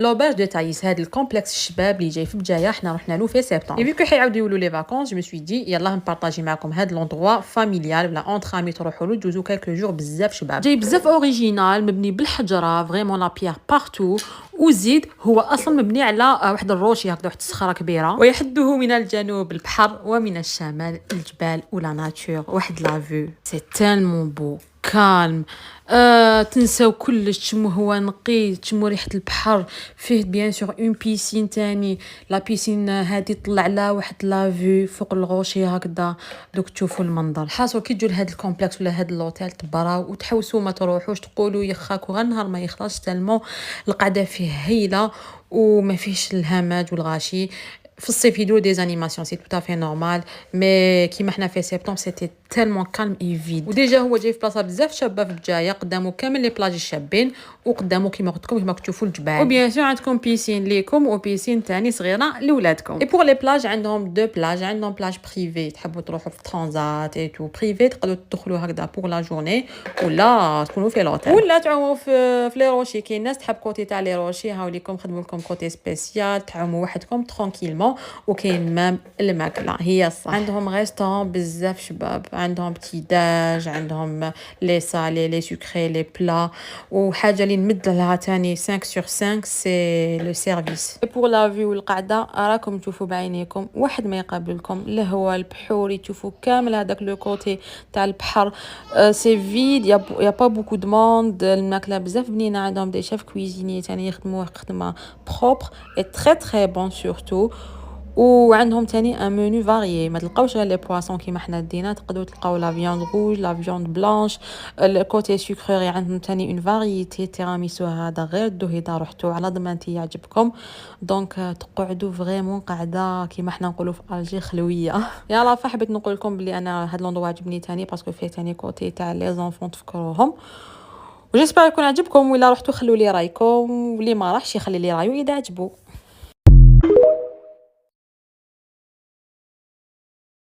لوباج دو تايس هذا الكومبلكس الشباب اللي جاي في بجايه حنا رحنا له في سبتمبر. اي فيكو حيعاودوا يولوا لي فاكونس جو مي سوي دي يلاه نبارطاجي معكم هذا لوندروا فاميليال ولا اونتر امي تروحوا له تجوزوا كالكو جور بزاف شباب. جاي بزاف اوريجينال مبني بالحجره فريمون لا بيير بارتو وزيد هو اصلا مبني على واحد الروشي هكذا واحد الصخره كبيره ويحده من الجنوب البحر ومن الشمال الجبال ولا ناتور واحد لا فيو سي تالمون بو كالم. تنساو كلش تشمو هو نقي تشمو ريحه البحر فيه بيان سور اون بيسين تاني لا بيسين هادي طلع على واحد لا فيو فوق الغوشي هكذا دوك تشوفوا المنظر. حاصل كي تجوا لهاد الكومبلكس ولا هاد اللوتيل تبراو وتحوسوا ما تروحوش تقولوا يخاكو غير نهار ما يخلص تالمون القعده فيه هايله وما فيش الهمج والغاشي. في الصيف يديروا دي زانيماسيون سي تو افي نورمال مي كيما حنا في سبتمبر سيتي تالمون كالم اي فيد وديجا هو جاي في بلاصه بزاف شابه في الجايه قدامه كامل لي بلاج الشابين وقدامه كيما قلت لكم كيما تشوفوا الجبال وبيان سور عندكم بيسين ليكم وبيسين ثاني صغيره لاولادكم. اي بور لي بلاج عندهم دو بلاج عندهم بلاج بريفي تحبوا تروحوا في ترانزات اي تو بريفي تقدروا تدخلوا هكذا بور لا جورني ولا تكونوا في لوتيل ولا تعوموا في لي روشي. كاين ناس تحب كوتي تاع لي روشي هاوليكم خدموا لكم كوتي سبيسيال تعوموا وحدكم ترانكيلمون وكاين مام الماكله هي الصح. عندهم ريستورون بزاف شباب عندهم بتي داج عندهم لي سالي لي سكري لي بلا وحاجه اللي نمد لها تاني 5 sur 5 سي لو سيرفيس. بور لا فيو القعده راكم تشوفوا بعينيكم واحد ما يقابلكم الهواء البحوري تشوفوا كامل هذاك لو كوتي تاع البحر سي فيد يا با بوكو دو موند الماكله بزاف بنينه عندهم دي شيف كويزيني تاني يخدموا خدمه بروبر اي تري بون سورتو وعندهم تاني ان منو فاريي ما تلقاوش غير لي بواسون كيما حنا دينا تقدروا تلقاو لا فياند روج لا فياند بلانش الكوتي سكري عندهم تاني اون فاريتي تيراميسو هذا غير دو هدا رحتوا على ضمانتي يعجبكم دونك تقعدوا فريمون قاعده كيما حنا نقولوا في الجي خلويه. يلا فحبيت نقول لكم بلي انا هاد لوندروا عجبني تاني باسكو فيه تاني كوتي تاع لي زونفون تفكروهم وجيسبر يكون عجبكم ولا رحتوا خلوا لي رايكم واللي ما راحش يخلي لي رايو اذا عجبو.